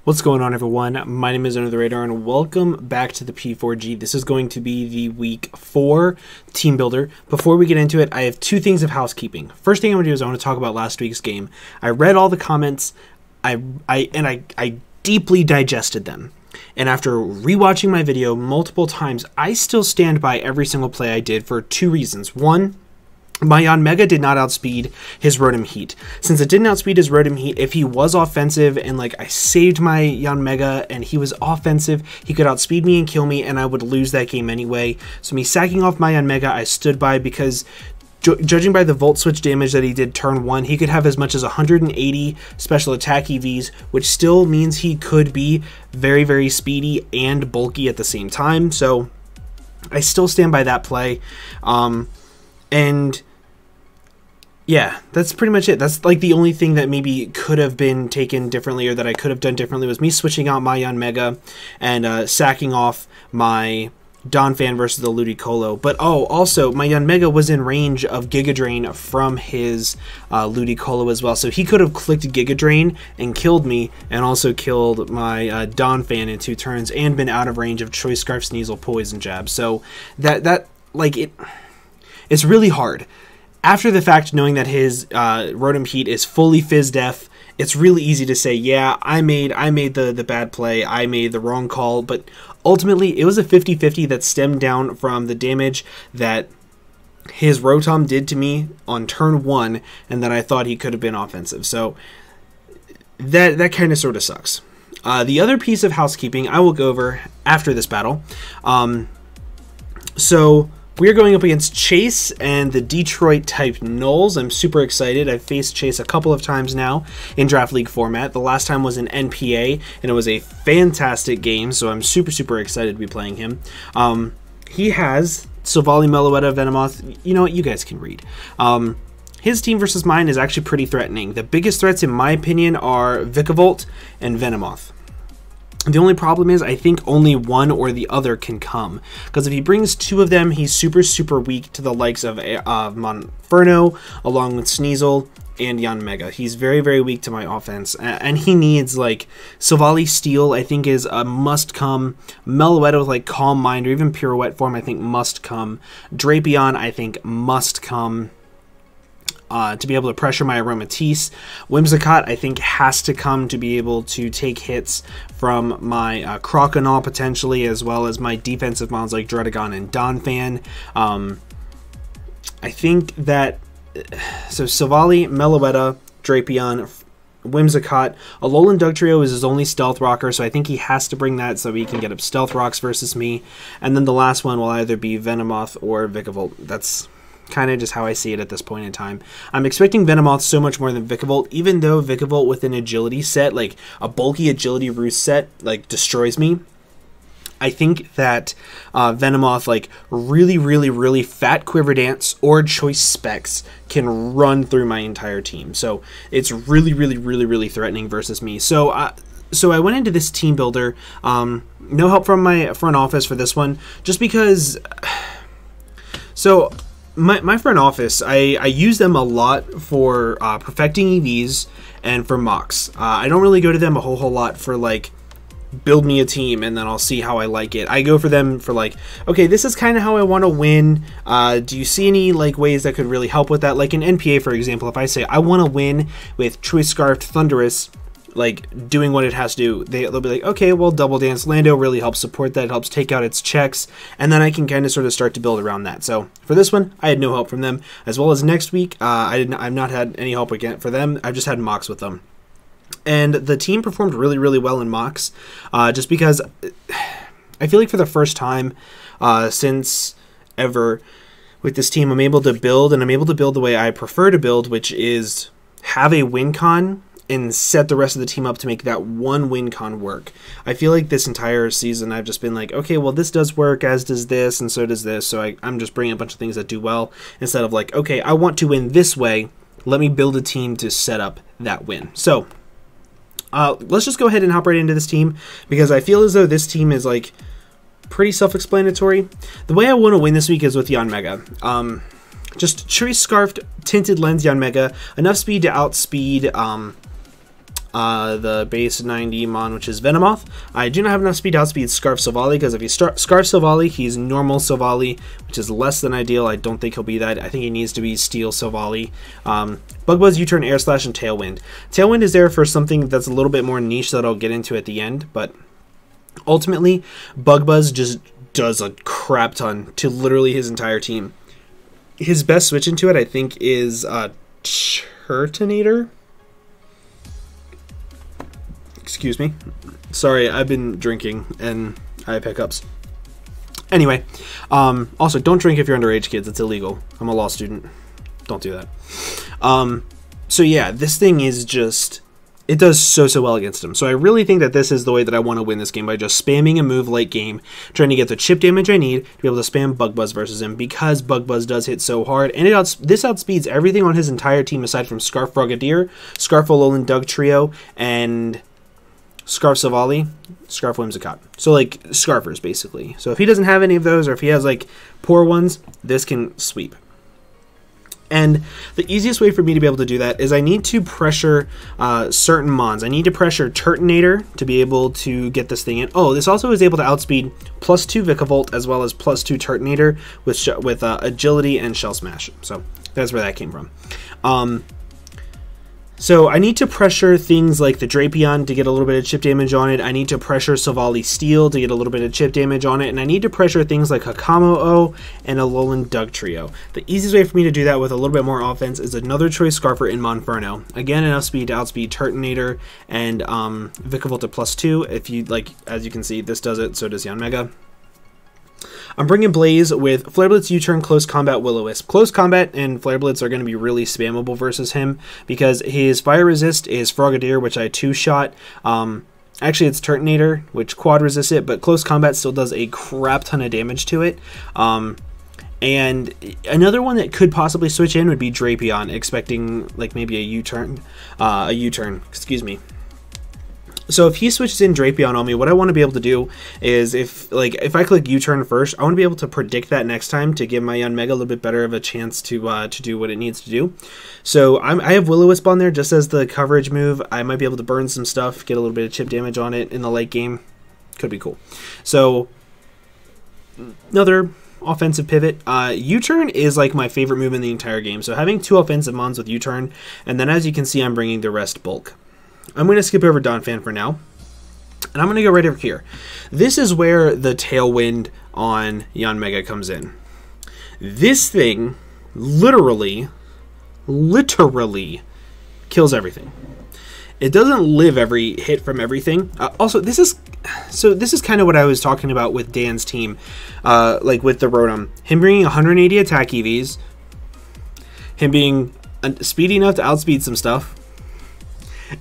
What's going on, everyone? My name is Under the Radar, and welcome back to the P4G. This is going to be the Week 4 Team Builder. Before we get into it, I have two things of housekeeping. First thing I'm going to do is I want to talk about last week's game. I read all the comments, I deeply digested them. And after rewatching my video multiple times, I still stand by every single play I did for two reasons. One, my Yanmega did not outspeed his Rotom Heat. Since it didn't outspeed his Rotom Heat, if he was offensive and I saved my Yanmega and he was offensive, he could outspeed me and kill me and I would lose that game anyway. So me sacking off my Yanmega, I stood by because judging by the Volt Switch damage that he did turn 1, he could have as much as 180 special attack EVs, which still means he could be very, very speedy and bulky at the same time. So I still stand by that play. And yeah, that's pretty much it. That's the only thing that maybe could have been taken differently or that I could have done differently was me switching out my Yanmega and sacking off my Donphan versus the Ludicolo. But also my Yanmega was in range of Giga Drain from his Ludicolo as well. So he could have clicked Giga Drain and killed me and also killed my Donphan in 2 turns and been out of range of Choice Scarf, Sneasel, Poison Jab. So it's really hard. After the fact, knowing that his Rotom Heat is fully Fizz Def, it's really easy to say, yeah, I made the bad play, I made the wrong call, but ultimately it was a 50-50 that stemmed down from the damage that his Rotom did to me on turn 1 and that I thought he could have been offensive. So that kind of sort of sucks. The other piece of housekeeping I will go over after this battle. So we're going up against Chase and the Detroit-type Nulls. I'm super excited. I've faced Chase a couple of times now in Draft League format. The last time was in NPA, and it was a fantastic game, so I'm super, super excited to be playing him. He has Silvally, Meloetta, Venomoth. You know what? You guys can read. His team versus mine is actually pretty threatening. The biggest threats, in my opinion, are Vikavolt and Venomoth. The only problem is I think only one or the other can come, because if he brings 2 of them, he's super, super weak to the likes of Monferno, along with Sneasel and Yanmega. He's very, very weak to my offense, and he needs Silvally Steel, I think, is a must come. Meloetta with Calm Mind or even Pirouette form, I think must come. Drapion, I think must come. To be able to pressure my Aromatisse. Whimsicott, I think, has to come to be able to take hits from my Croconaw, potentially, as well as my defensive mons like Dredagon and Donphan. I think that... So, Silvally, Meloetta, Drapion, Whimsicott. Alolan Dugtrio is his only Stealth Rocker, so I think he has to bring that so he can get up Stealth Rocks versus me. And then the last one will either be Venomoth or Vikavolt. That's kind of just how I see it at this point in time. I'm expecting Venomoth so much more than Vikavolt, even though Vikavolt with an agility set, a bulky agility roost set, destroys me. I think that Venomoth, really, really, really fat Quiver Dance or Choice Specs can run through my entire team. So it's really, really, really, really threatening versus me. So I went into this team builder, no help from my front office for this one, just because... So my front office, I use them a lot for perfecting EVs and for mocks. I don't really go to them a whole lot for build me a team and then I'll see how I like it. I go for them for okay, this is kind of how I want to win. Do you see any ways that could really help with that? Like in NPA, for example, if I say I want to win with Choice Scarfed Thundurus, doing what it has to do, they'll be okay, well, Double Dance Lando really helps support that, it helps take out its checks, and then I can kind of sort of start to build around that. So for this one, I had no help from them, as well as next week, I've not had any help again for them. I've just had mocks with them. And the team performed really, really well in mocks, just because I feel like for the first time since ever with this team, I'm able to build, and I'm able to build the way I prefer to build, which is have a win con and set the rest of the team up to make that one win con work. I feel like this entire season I've just been okay, well, this does work, as does this, and so does this, so I'm just bringing a bunch of things that do well, instead of okay, I want to win this way, let me build a team to set up that win. So let's just go ahead and hop right into this team, because I feel as though this team is pretty self-explanatory. The way I want to win this week is with Yanmega. Just Choice Scarfed Tinted Lens Yanmega, enough speed to outspeed the base 90 Mon, which is Venomoth. I do not have enough speed to outspeed Scarf Silvally, because if you start Scarf Silvally, he's normal Silvally, which is less than ideal. I don't think he'll be that. I think he needs to be Steel Silvally. Bug Buzz, U-Turn, Air Slash, and Tailwind. Tailwind is there for something that's a little bit more niche that I'll get into at the end, but ultimately, Bug Buzz just does a crap ton to literally his entire team. His best switch into it, I think, is Turtonator. Excuse me. Sorry, I've been drinking and I have hiccups. Anyway, also, don't drink if you're underage, kids. It's illegal. I'm a law student. Don't do that. So yeah, this thing is just... It does so well against him. So I really think that this is the way that I want to win this game, by just spamming a move late game, trying to get the chip damage I need to be able to spam Bug Buzz versus him, because Bug Buzz does hit so hard, and this outspeeds everything on his entire team aside from Scarf Frogadier, Scarf Alolan Dugtrio, and Scarf Silvally, Scarf Whimsicott. So like Scarfers basically. So if he doesn't have any of those, or if he has like poor ones, this can sweep. And the easiest way for me to be able to do that is I need to pressure certain Mons. I need to pressure Turtonator to be able to get this thing in. Oh, this also is able to outspeed +2 Vikavolt as well as +2 Turtonator with Agility and Shell Smash. So that's where that came from. So I need to pressure things like the Drapion to get a little bit of chip damage on it. I need to pressure Silvally Steel to get a little bit of chip damage on it. And I need to pressure things like Hakamo-O and Alolan Dugtrio. The easiest way for me to do that with a little bit more offense is another Choice Scarfer in Monferno. Again, enough speed to outspeed Turtonator and Vikavolt to +2. If you like, as you can see, this does it, so does Yanmega. I'm bringing Blaze with Flare Blitz, U-Turn, Close Combat, Will-O-Wisp. Close Combat and Flare Blitz are going to be really spammable versus him, because his Fire Resist is Frogadier, which I two-shot. Actually, it's Turtonator, which quad resists it, but Close Combat still does a crap ton of damage to it. And another one that could possibly switch in would be Drapion, expecting like maybe a U-Turn, excuse me. So if he switches in Drapion on me, what I want to be able to do is if I click U-turn first, I want to be able to predict that next time to give my Yanmega a little bit better of a chance to do what it needs to do. So I have Will-O-Wisp on there just as the coverage move. I might be able to burn some stuff, get a little bit of chip damage on it in the late game. Could be cool. So another offensive pivot. U-turn is like my favorite move in the entire game. So having 2 offensive mons with U-turn, and then as you can see, I'm bringing the rest bulk. I'm going to skip over Donphan for now, and I'm going to go right over here. This is where the Tailwind on Yanmega comes in. This thing literally kills everything. It doesn't live every hit from everything. Also, this is kind of what I was talking about with Dan's team, like with the Rotom. Him bringing 180 attack EVs, him being speedy enough to outspeed some stuff,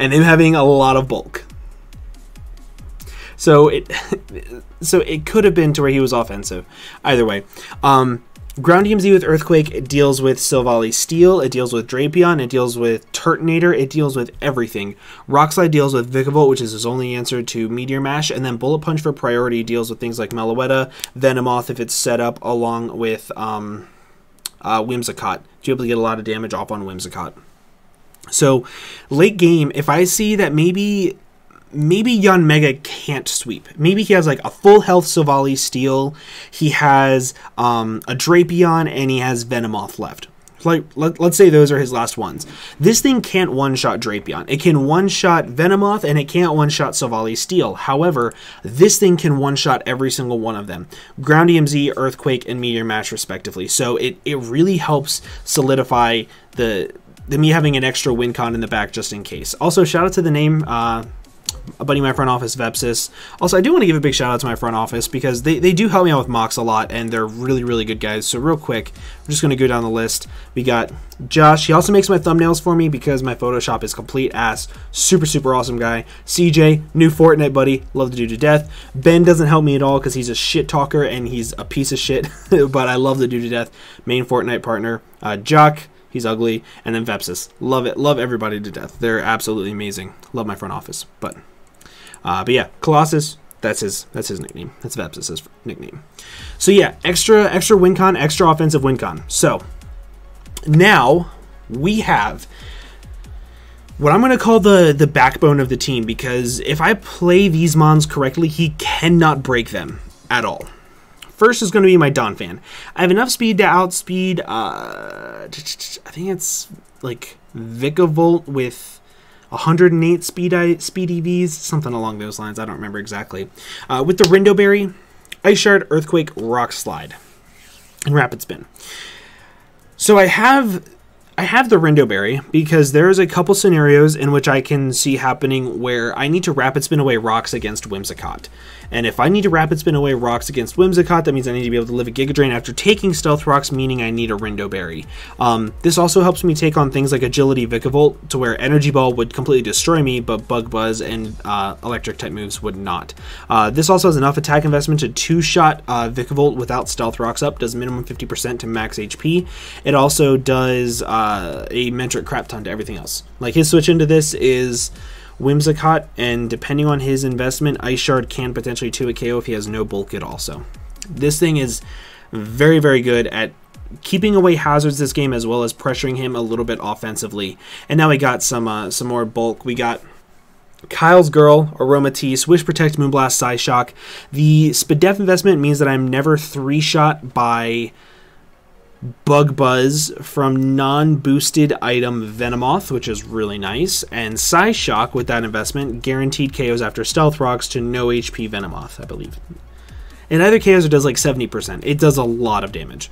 and him having a lot of bulk. So it could have been to where he was offensive. Either way. Ground DMZ with Earthquake, it deals with Silvally Steel, it deals with Drapion, it deals with Turtonator, it deals with everything. Rock Slide deals with Vikavolt, which is his only answer to Meteor Mash, and then Bullet Punch for priority deals with things like Meloetta, Venomoth if it's set up, along with Whimsicott, to be able to get a lot of damage off on Whimsicott. So, late game, if I see that maybe Yanmega can't sweep. Maybe he has like a full health Silvally Steel, he has a Drapion, and he has Venomoth left. Like, let's say those are his last ones. This thing can't one-shot Drapion. It can one-shot Venomoth, and it can't one-shot Silvally Steel. However, this thing can one-shot every single one of them. Ground DMZ, Earthquake, and Meteor Mash respectively. So it really helps solidify me having an extra win con in the back just in case. Also, shout out to the name, a buddy in my front office, Vepsis. Also, I do want to give a big shout out to my front office because they do help me out with mocks a lot, and they're really, really good guys. So real quick, I'm just going to go down the list. We got Josh. He also makes my thumbnails for me because my Photoshop is complete ass. Super, super awesome guy. CJ, new Fortnite buddy. Love the dude to death. Ben doesn't help me at all because he's a shit talker and he's a piece of shit, but I love the dude to death. Main Fortnite partner. Jock. He's ugly. And then Vepsis. Love it. Love everybody to death. They're absolutely amazing. Love my front office. But yeah, Colossus, that's his nickname. That's Vepsis' nickname. So yeah, extra win con, extra offensive win con. So now we have what I'm going to call the backbone of the team, because if I play these mons correctly, he cannot break them at all. First is going to be my Donphan. I have enough speed to outspeed, I think it's like Vikavolt with 108 speed EVs, something along those lines. I don't remember exactly. With the Rindo Berry, Ice Shard, Earthquake, Rock Slide, and Rapid Spin. So I have the Rindo Berry because there's a couple scenarios in which I can see happening where I need to Rapid Spin away rocks against Whimsicott. And if I need to Rapid Spin away rocks against Whimsicott, that means I need to be able to live a Giga Drain after taking Stealth Rocks, meaning I need a Rindo Berry. This also helps me take on things like Agility Vikavolt, to where Energy Ball would completely destroy me, but Bug Buzz and Electric type moves would not. This also has enough attack investment to two-shot Vikavolt without Stealth Rocks up, does minimum 50% to max HP. It also does a Mentoric Crap Ton to everything else. Like, his switch into this is Whimsicott, and depending on his investment, Ice Shard can potentially 2-hit KO if he has no bulk at all. So this thing is very, very good at keeping away hazards this game, as well as pressuring him a little bit offensively. And now we got some more bulk. We got Kyle's Girl, Aromatisse, Wish Protect, Moonblast, Psyshock. The Spadef investment means that I'm never 3-shot by Bug Buzz from non-boosted item Venomoth, which is really nice, and Psyshock with that investment guaranteed KOs after Stealth Rocks to no HP Venomoth, I believe. In either KOs, it does like 70%. It does a lot of damage.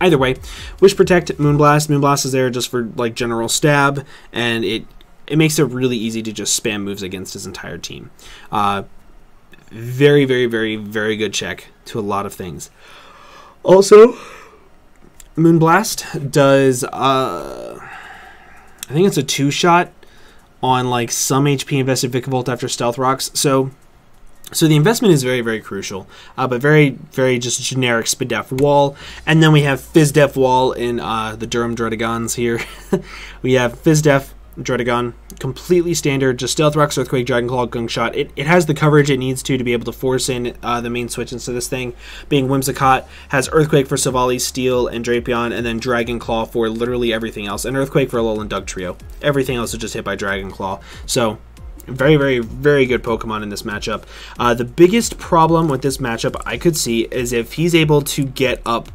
Either way, Wish Protect, Moonblast. Moonblast is there just for like general stab, and it makes it really easy to just spam moves against his entire team. Very, very, very, very good check to a lot of things. Also, Moonblast does, I think it's a 2-shot on like some HP invested Vikavolt after Stealth Rocks. So the investment is very, very crucial, but very, very just generic Spadef Wall. And then we have Fizdef Wall in the Durham Druddigons here. We have Fizdef Druddigon, completely standard, just Stealth Rocks, Earthquake, Dragon Claw, Gunk Shot. It has the coverage it needs to be able to force in the main switch into this thing. Being Whimsicott, has Earthquake for Savali, Steel, and Drapion, and then Dragon Claw for literally everything else. And Earthquake for Alolan Dugtrio. Everything else is just hit by Dragon Claw. So, very, very, very good Pokemon in this matchup. The biggest problem with this matchup I could see is if he's able to get up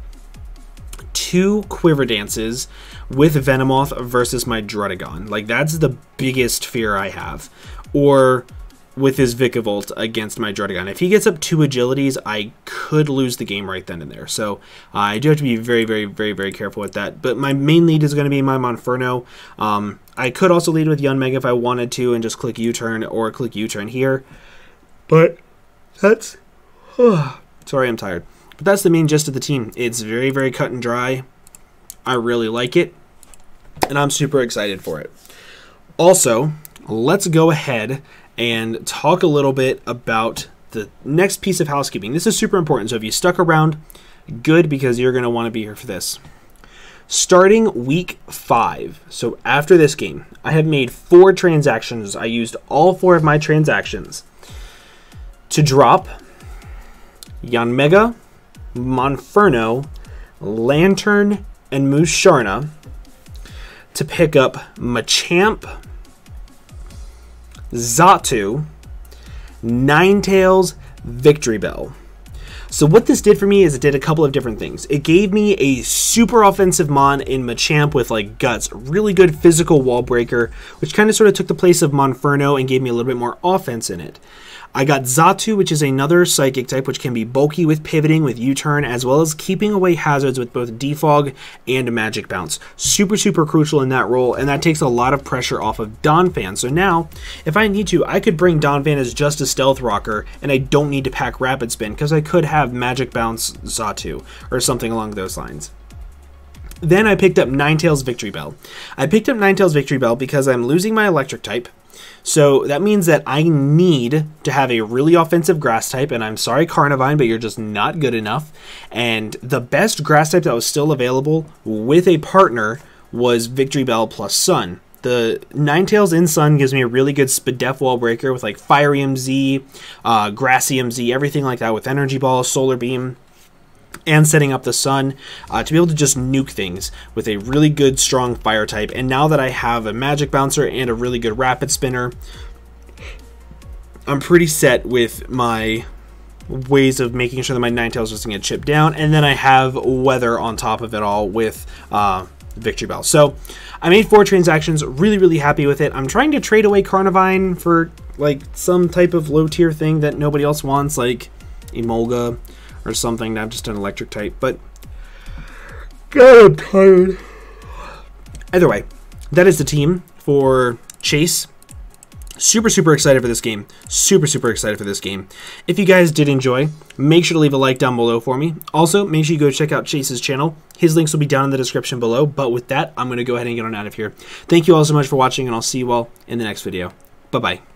2 Quiver Dances with Venomoth versus my Druddigon. Like, that's the biggest fear I have. Or with his Vikavolt against my Druddigon. If he gets up 2 agilities, I could lose the game right then and there. So I do have to be very, very, very, very careful with that. But my main lead is going to be my Monferno. I could also lead with Yanmega if I wanted to and just click U-turn or click U-turn here. But that's... sorry, I'm tired. But that's the main gist of the team. It's very, very cut and dry. I really like it, and I'm super excited for it. Also, let's go ahead and talk a little bit about the next piece of housekeeping. This is super important, so if you stuck around, good, because you're going to want to be here for this. Starting week 5, so after this game, I have made 4 transactions. I used all 4 of my transactions to drop Yanmega, Monferno, Lantern, and Musharna to pick up Machamp, Xatu, Ninetales, Victory Bell. So what this did for me is it did a couple of different things. It gave me a super offensive mon in Machamp with like guts, really good physical wall breaker, which kind of sort of took the place of Monferno and gave me a little bit more offense in it. I got Xatu, which is another Psychic type, which can be bulky with pivoting, with U-turn, as well as keeping away hazards with both Defog and Magic Bounce. Super, super crucial in that role, and that takes a lot of pressure off of Donphan. So now, if I need to, I could bring Donphan as just a Stealth Rocker, and I don't need to pack Rapid Spin, because I could have Magic Bounce Xatu, or something along those lines. Then I picked up Ninetales Victory Bell. I picked up Ninetales Victory Bell because I'm losing my Electric type. So that means that I need to have a really offensive grass type, and I'm sorry Carnivine, but you're just not good enough. And the best grass type that was still available with a partner was Victory Bell plus Sun. The Ninetales in Sun gives me a really good Spadef wall breaker with like Fire EMZ, Grassy EMZ, everything like that with Energy Ball, Solar Beam. and setting up the sun to be able to just nuke things with a really good, strong fire type. And now that I have a magic bouncer and a really good rapid spinner, I'm pretty set with my ways of making sure that my Ninetales doesn't get chipped down. And then I have weather on top of it all with Victory Bell. So I made 4 transactions, really happy with it. I'm trying to trade away Carnivine for like some type of low tier thing that nobody else wants, like Emolga or something. Not just an electric type, but God, I'm tired. Either way, that is the team for Chase. Super excited for this game. Super excited for this game. If you guys did enjoy, make sure to leave a like down below for me. Also, make sure you go check out Chase's channel. His links will be down in the description below. But with that, I'm going to go ahead and get on out of here. Thank you all so much for watching, and I'll see you all in the next video. Bye-bye.